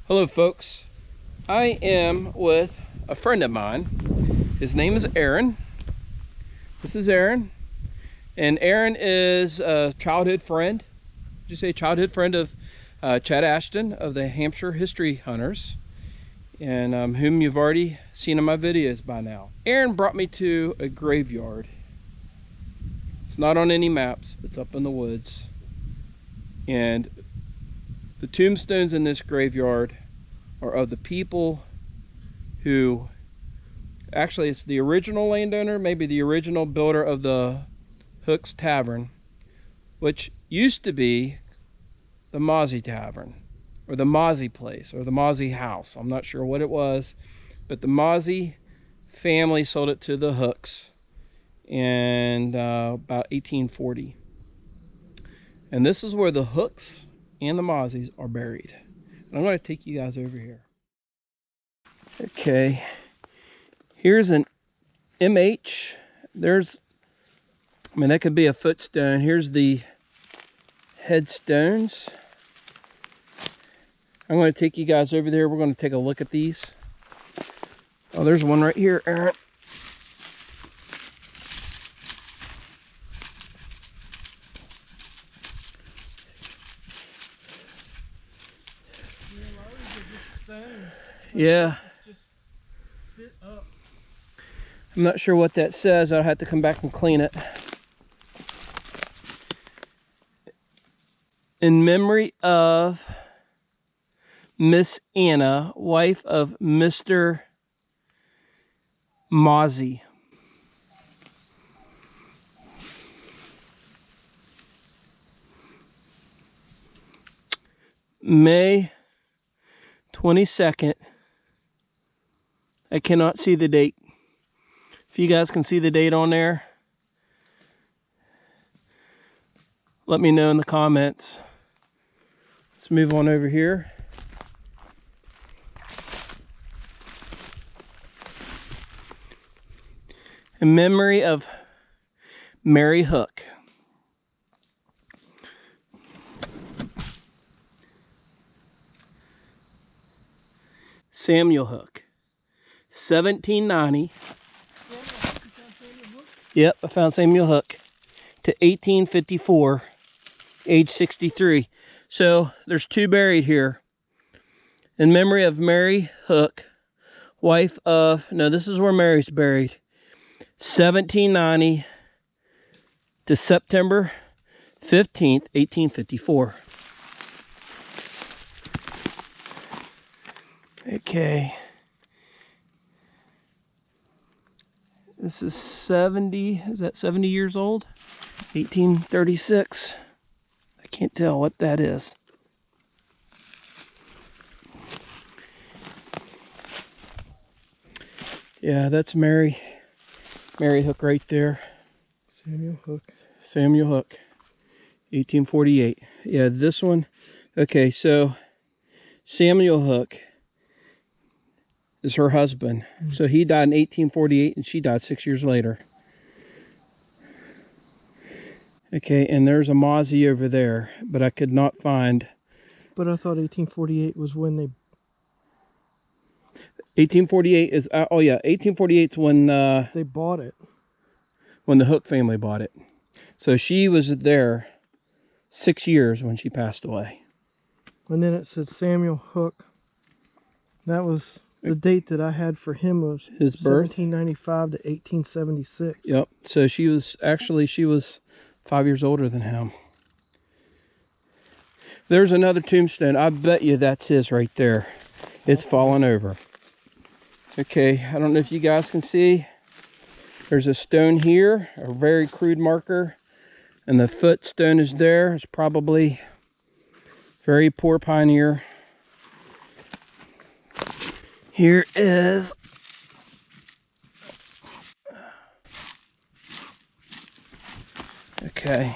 Hello folks, I am with a friend of mine. His name is Aaron. This is Aaron, and Aaron is a childhood friend. Did you say childhood friend of Chad Ashton of the Hampshire History Hunters, and whom you've already seen in my videos by now. Aaron brought me to a graveyard. It's not on any maps, it's up in the woods, and the tombstones in this graveyard are of the people who, actually it's the original landowner, maybe the original builder of the Hook's Tavern, which used to be the Mauzy Tavern, or the Mauzy place, or the Mauzy house. I'm not sure what it was, but the Mauzy family sold it to the Hooks in about 1840. And this is where the Hooks and the Mauzys are buried. And I'm going to take you guys over here. Okay, here's an MH. There's, I mean, that could be a footstone. Here's the headstones. I'm going to take you guys over there. We're going to take a look at these. Oh, there's one right here, Aaron. Yeah. I'm not sure what that says. I'll have to come back and clean it. In memory of Miss Anna, wife of Mr. Mauzy. May 22nd. I cannot see the date. If you guys can see the date on there, let me know in the comments. Let's move on over here. In memory of Mary Hook. Samuel Hook. 1790. Yep, I found Samuel Hook. To 1854, age 63. So there's two buried here. In memory of Mary Hook, wife of, no, this is where Mary's buried. 1790 to September 15th, 1854. Okay. This is 70, is that 70 years old? 1836. I can't tell what that is. Yeah, that's Mary Hook right there. Samuel Hook. Samuel Hook, 1848. Yeah, this one. Okay, so Samuel Hook is her husband. So he died in 1848 and she died 6 years later. Okay, and there's a Mauzy over there, but I could not find. But I thought 1848 was when they... 1848 is, oh yeah, 1848 is when... they bought it. When the Hook family bought it. So she was there 6 years when she passed away. And then it said Samuel Hook. That was... the date that I had for him was his birth, 1795 to 1876. Yep. So she was 5 years older than him. There's another tombstone. I bet you that's his right there. It's fallen over. Okay, I don't know if you guys can see. There's a stone here, a very crude marker, and the footstone is there. It's probably very poor pioneer. Here is okay.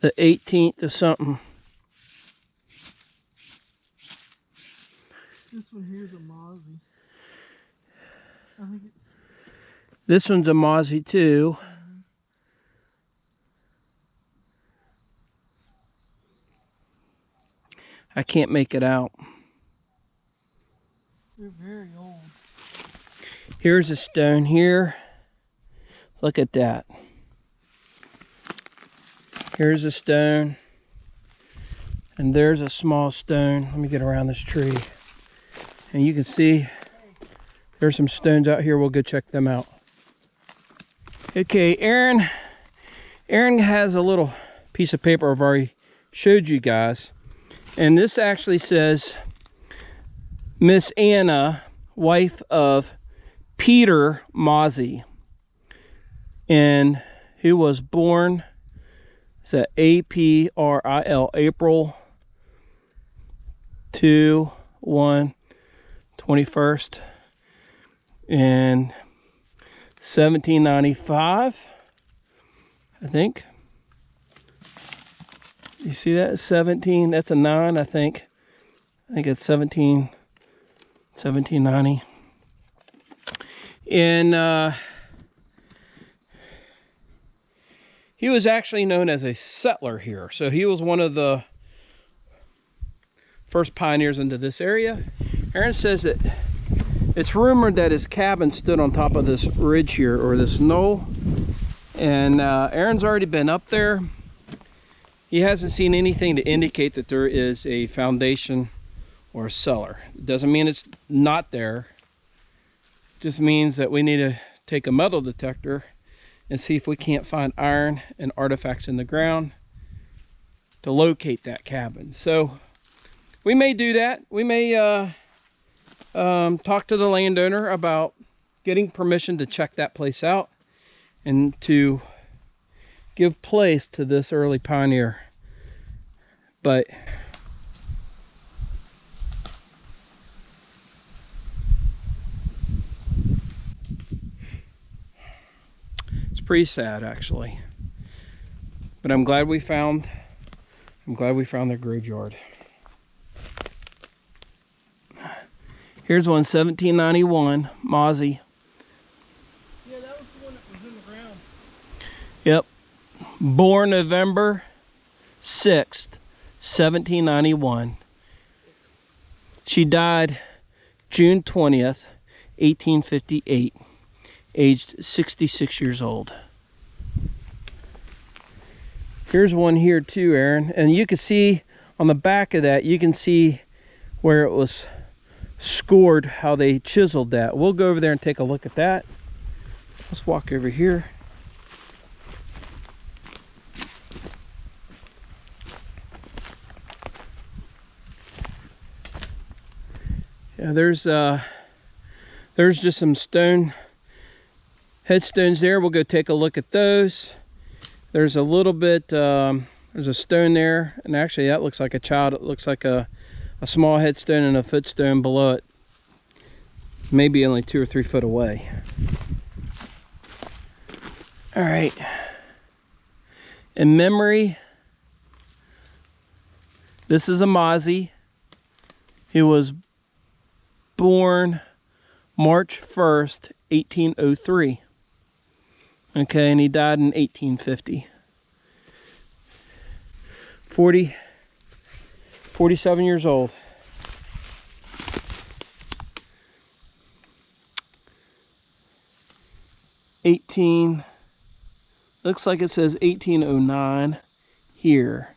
The 18th of something. This one here is a Mauzy. I think it's... This one's a Mauzy too. I can't make it out. They're very old. Here's a stone here. Look at that. Here's a stone. And there's a small stone. Let me get around this tree. And you can see there's some stones out here. We'll go check them out. Okay, Aaron has a little piece of paper I've already showed you guys. And this actually says, Miss Anna, wife of Peter Mauzy, and who was born, it's a April, April 21st in 1795, I think. You see that? 17, that's a 9, I think. I think it's 1790. And he was actually known as a settler here. So he was one of the first pioneers into this area. Aaron says that it's rumored that his cabin stood on top of this ridge here, or this knoll. And Aaron's already been up there. He hasn't seen anything to indicate that there is a foundation or a cellar. It doesn't mean it's not there. It just means that we need to take a metal detector and see if we can't find iron and artifacts in the ground to locate that cabin. So we may do that. We may talk to the landowner about getting permission to check that place out and to give place to this early pioneer. But it's pretty sad, actually. But I'm glad we found their graveyard. Here's one, 1791, Mauzy. Yeah, that was the one that was in the ground. Yep. Born November 6th, 1791. She died June 20th, 1858, aged 66 years old. Here's one here too, Aaron. And you can see on the back of that, you can see where it was scored, how they chiseled that. We'll go over there and take a look at that. Let's walk over here. Yeah, there's just some stone headstones there. We'll go take a look at those. There's a little bit, there's a stone there, and actually that looks like a child. It looks like a small headstone and a footstone below it, maybe only 2 or 3 foot away. All right, in memory, this is a Mauzy. He was born March 1st, 1803. Okay, and he died in 1850. 47 years old. Looks like it says 1809 here.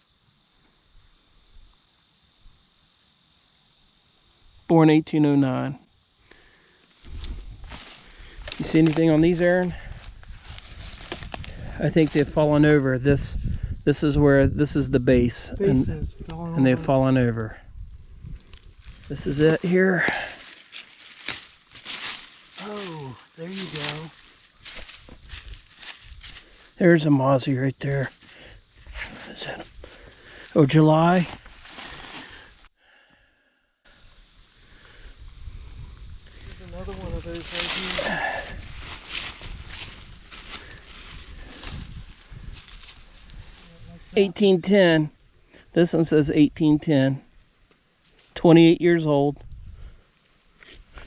Born 1809. You see anything on these, Aaron? I think they've fallen over. This is where, this is the base, and they've fallen over. This is it here. Oh, there you go. There's a Mauzy right there. Is that oh, July. There's another one of those right here. 1810. This one says 1810. 28 years old.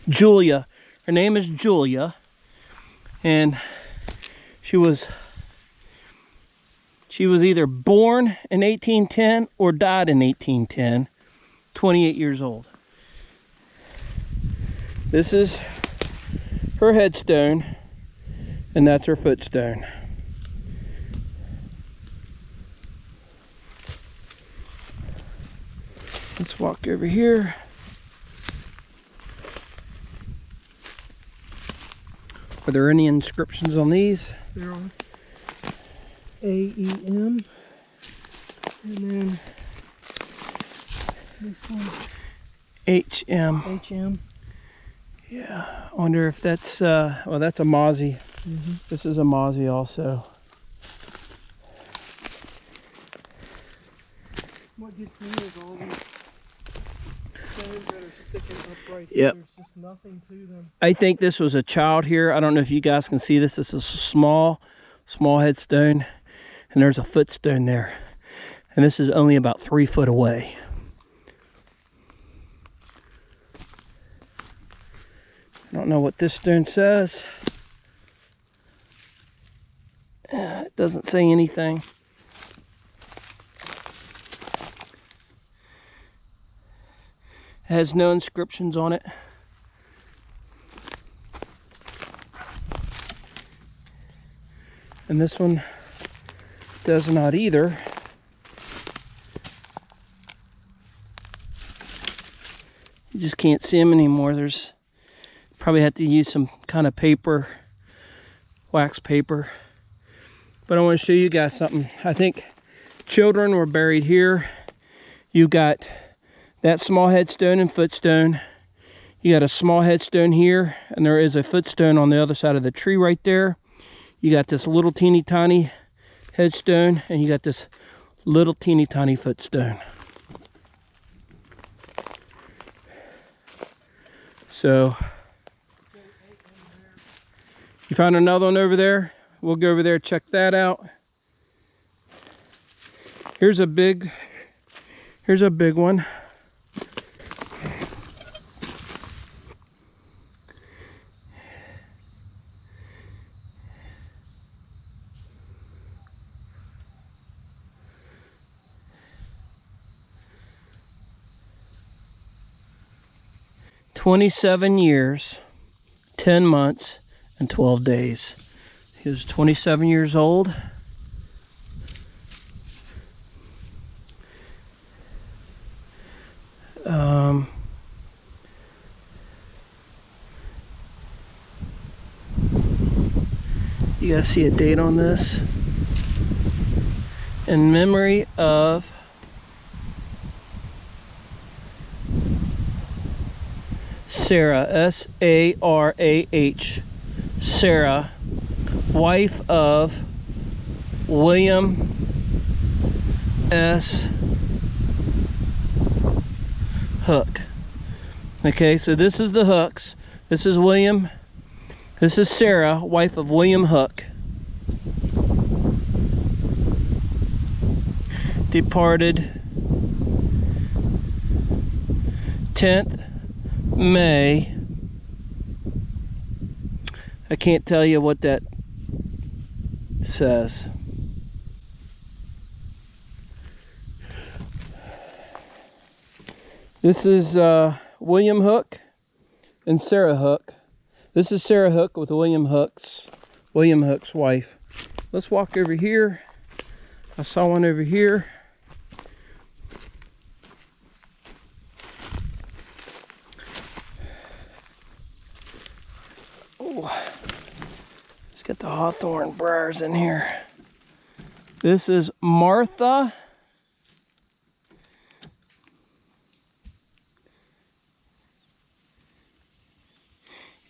Julia. Her name is Julia. And she was either born in 1810 or died in 1810. 28 years old. This is her headstone, and that's her footstone. Let's walk over here. Are there any inscriptions on these? There are. A-E-M. And then this one. H-M. H-M. Yeah, I wonder if that's, well, that's a Mauzy. This is a Mauzy also. What gets me is all these stones that are sticking upright. Yep. There's just nothing to them. I think this was a child here. I don't know if you guys can see this. This is a small headstone, and there's a footstone there. And this is only about 3 foot away. I don't know what this stone says. It doesn't say anything. It has no inscriptions on it. And this one does not either. You just can't see them anymore. There's probably have to use some kind of paper, wax paper. But I want to show you guys something. I think children were buried here. You got that small headstone and footstone. You got a small headstone here, and there is a footstone on the other side of the tree right there. You got this little teeny tiny headstone, and you got this little teeny tiny footstone. So you found another one over there. We'll go over there, check that out. Here's a big one. "27 years, 10 months, and 12 days. He was 27 years old. You guys see a date on this? In memory of Sarah, S-A-R-A-H, Sarah, wife of William S. Hook. Okay, so this is the Hooks. This is William. This is Sarah, wife of William Hook. Departed 10th May. I can't tell you what that says. This is William Hook and Sarah Hook. This is Sarah Hook with William Hook's wife. Let's walk over here. I saw one over here. Oh, let's get the hawthorn briars in here. This is Martha.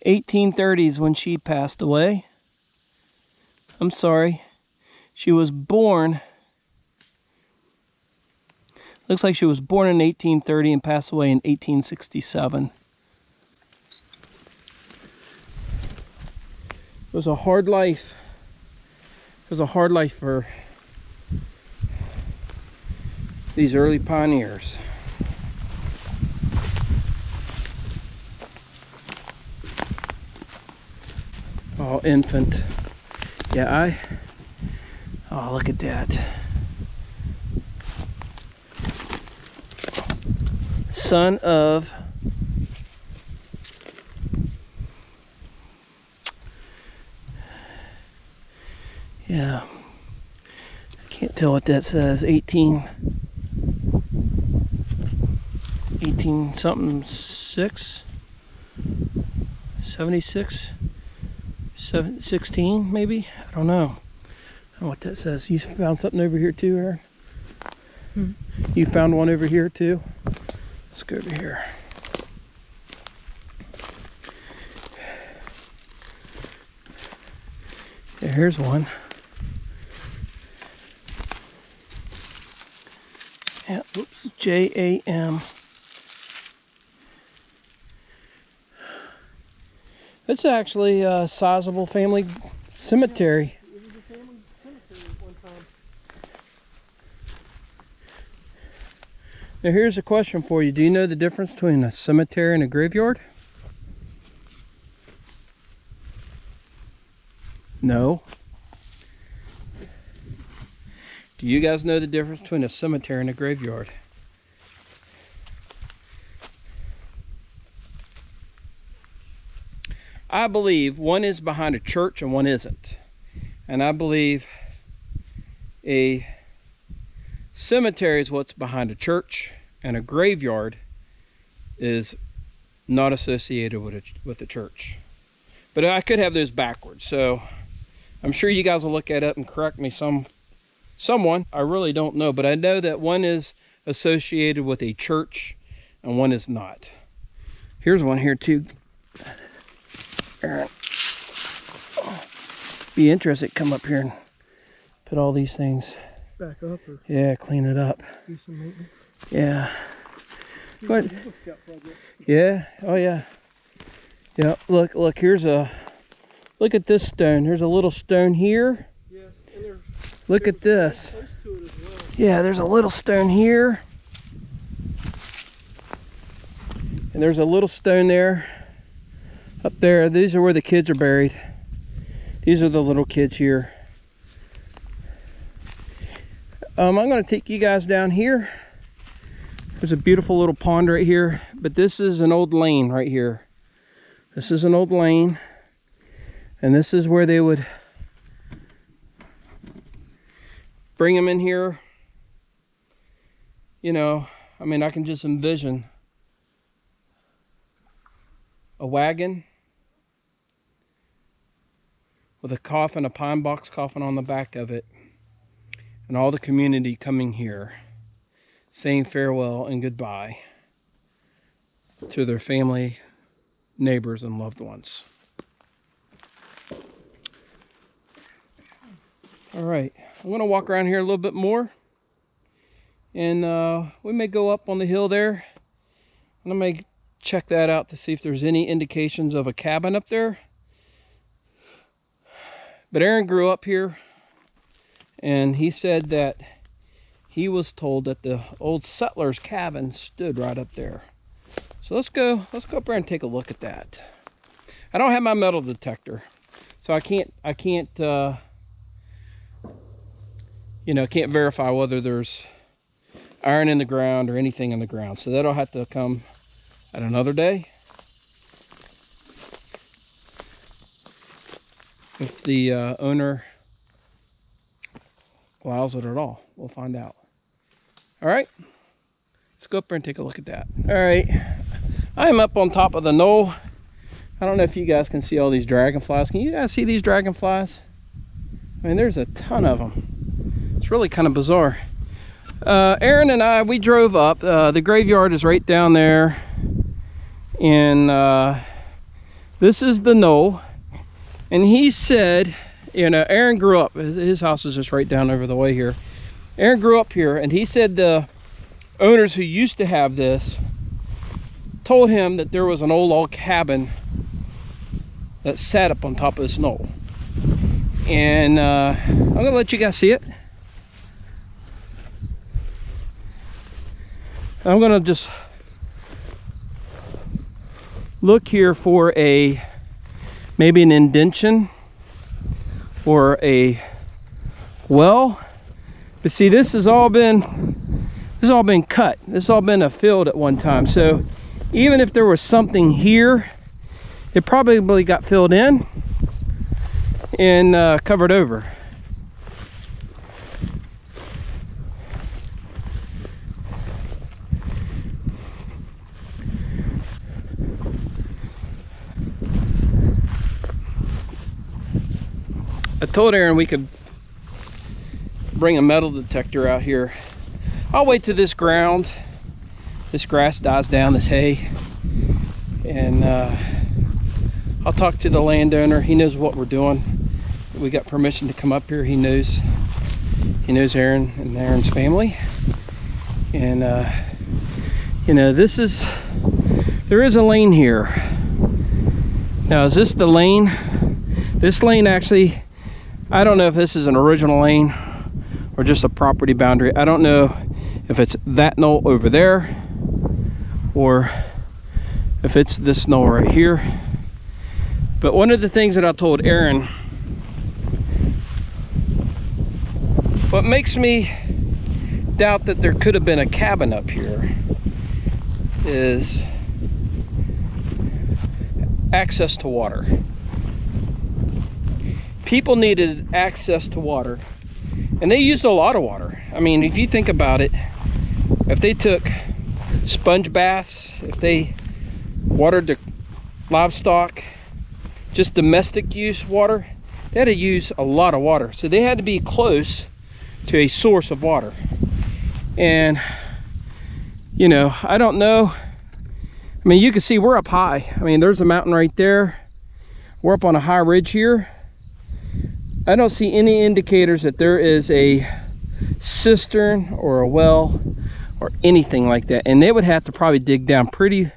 (1830s) when she passed away. I'm sorry. She was born. Looks like she was born in 1830 and passed away in 1867. It was a hard life. It was a hard life for these early pioneers. Oh, infant. Yeah, oh, look at that. son of yeah, I can't tell what that says. 18 something 6, 76, 16 maybe. I don't know. I don't know what that says. You found something over here too, Aaron? You found one over here too? Let's go over here. Yeah, here's one. Yeah, oops, JAM. It's actually a sizable family cemetery. It was a family cemetery at one time. Now here's a question for you. Do you know the difference between a cemetery and a graveyard? No. Do you guys know the difference between a cemetery and a graveyard? I believe one is behind a church and one isn't. And I believe a cemetery is what's behind a church, and a graveyard is not associated with a church. But I could have those backwards, so I'm sure you guys will look at it and correct me. Someone, I really don't know, but I know that one is associated with a church and one is not. Here's one here too. Aaron, be interested, come up here and put all these things back up, or yeah, clean it up. do some maintenance. Yeah. But yeah, oh yeah. Yeah, look, here's a, look at this stone. There's a little stone here. Yes, and Look at this. close to it as well. Yeah, there's a little stone here. And there's a little stone there. Up there, these are where the kids are buried. These are the little kids here. I'm going to take you guys down here. There's a beautiful little pond right here, but this is an old lane right here. This is an old lane, and this is where they would bring them in here. You know, I mean, I can just envision a wagon with a coffin, a pine box coffin on the back of it, and all the community coming here, saying farewell and goodbye to their family, neighbors, and loved ones. All right, I'm gonna walk around here a little bit more, and we may go up on the hill there, and I may check that out to see if there's any indications of a cabin up there. But Aaron grew up here, and he said that he was told that the old settlers' cabin stood right up there. So let's go up there and take a look at that. I don't have my metal detector, so I can't you know, can't verify whether there's iron in the ground or anything in the ground. So that'll have to come at another day. If the owner allows it at all, we'll find out. All right, let's go up there and take a look at that. All right, I am up on top of the knoll. I don't know if you guys can see all these dragonflies. Can you guys see these dragonflies? I mean, there's a ton of them. It's really kind of bizarre. Aaron and I, we drove up. The graveyard is right down there. And this is the knoll. And he said, you know, Aaron grew up. His house is just right down over the way here. Aaron grew up here, and he said the owners who used to have this told him that there was an old log cabin that sat up on top of this knoll. And I'm gonna let you guys see it. I'm gonna just look here for maybe an indentation or a well. But see, this has has all been cut. This has all been a field at one time. So even if there was something here, it probably got filled in and covered over. I told Aaron we could bring a metal detector out here. I'll wait till this grass dies down, this hay, and I'll talk to the landowner. He knows what we're doing. We got permission to come up here. He knows Aaron and Aaron's family, and you know, there is a lane here. Now, is this the lane? This lane actually, I don't know if this is an original lane or just a property boundary. I don't know if it's that knoll over there or if it's this knoll right here. But one of the things that I told Aaron, what makes me doubt that there could have been a cabin up here is access to water. People needed access to water, and they used a lot of water. I mean, if you think about it, if they took sponge baths, if they watered the livestock, just domestic use water, they had to use a lot of water. So they had to be close to a source of water. And, you know, I don't know. I mean, you can see we're up high. I mean, there's a mountain right there. We're up on a high ridge here. I don't see any indicators that there is a cistern or a well or anything like that. And they would have to probably dig down pretty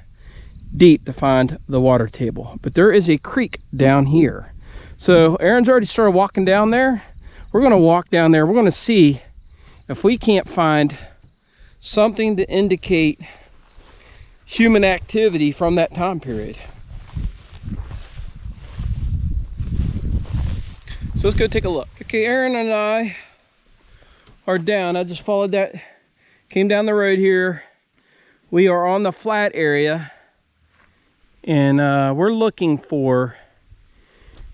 deep to find the water table. But there is a creek down here. So Aaron's already started walking down there. We're going to walk down there. We're going to see if we can't find something to indicate human activity from that time period. So let's go take a look. Okay, Aaron and I are down. I just followed that, came down the road here. We are on the flat area, and we're looking for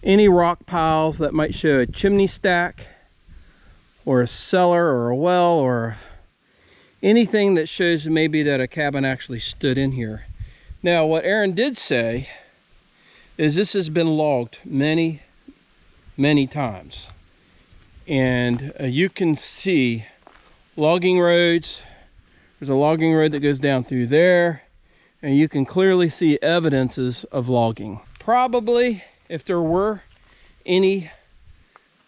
any rock piles that might show a chimney stack or a cellar or a well or anything that shows maybe that a cabin actually stood in here. Now, what Aaron did say is this has been logged many times, and you can see logging roads. There's a logging road that goes down through there, and you can clearly see evidences of logging. Probably, if there were any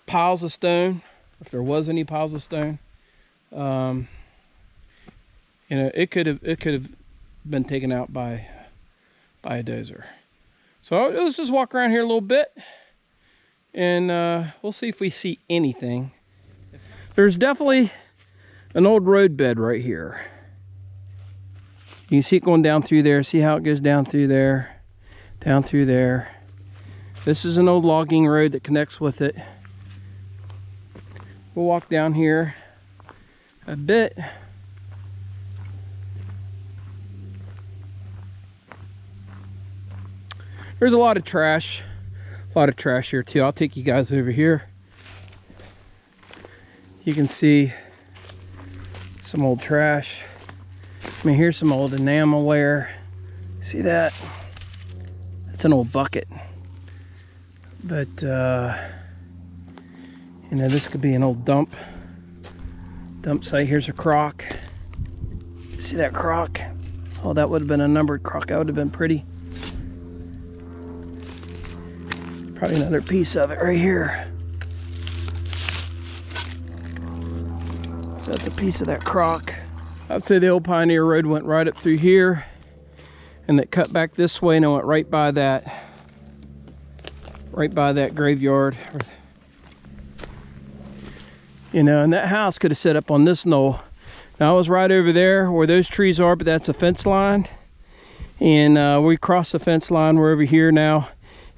piles of stone, if there was any piles of stone, you know, it could have been taken out by a dozer. So let's just walk around here a little bit, and we'll see if we see anything. There's definitely an old road bed right here. You can see it going down through there. See how it goes down through there, down through there. This is an old logging road that connects with it. We'll walk down here a bit. There's a lot of trash here too. I'll take you guys over here. You can see some old trash. I mean, here's some old enamelware. See that? That's an old bucket. But you know, this could be an old dump site. Here's a crock. See that crock? Oh, that would have been a numbered crock. That would have been pretty. Probably another piece of it right here. So that's a piece of that crock. I'd say the old Pioneer Road went right up through here, and it cut back this way, and it went right by that graveyard. You know, and that house could have set up on this knoll. Now, I was right over there where those trees are, but that's a fence line. And we crossed the fence line. We're over here now.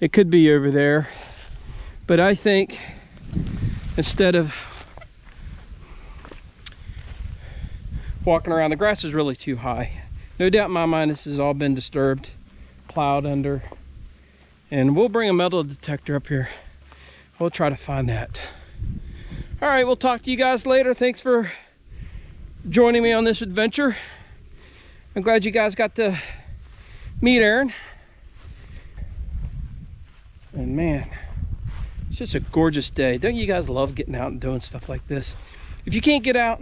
It could be over there. But I think instead of walking around. The grass is really too high. No doubt in my mind this has all been disturbed, plowed under. And we'll bring a metal detector up here. We'll try to find that. All right, we'll talk to you guys later. Thanks for joining me on this adventure. I'm glad you guys got to meet Aaron. And man, it's just a gorgeous day. Don't you guys love getting out and doing stuff like this? If you can't get out,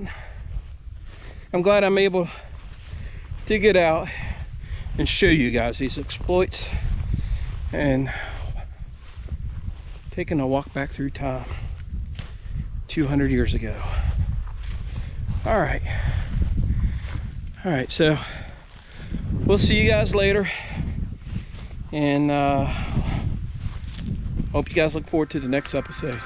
I'm glad I'm able to get out and show you guys these exploits and taking a walk back through time 200 years ago. All right, so we'll see you guys later, and hope you guys look forward to the next episode.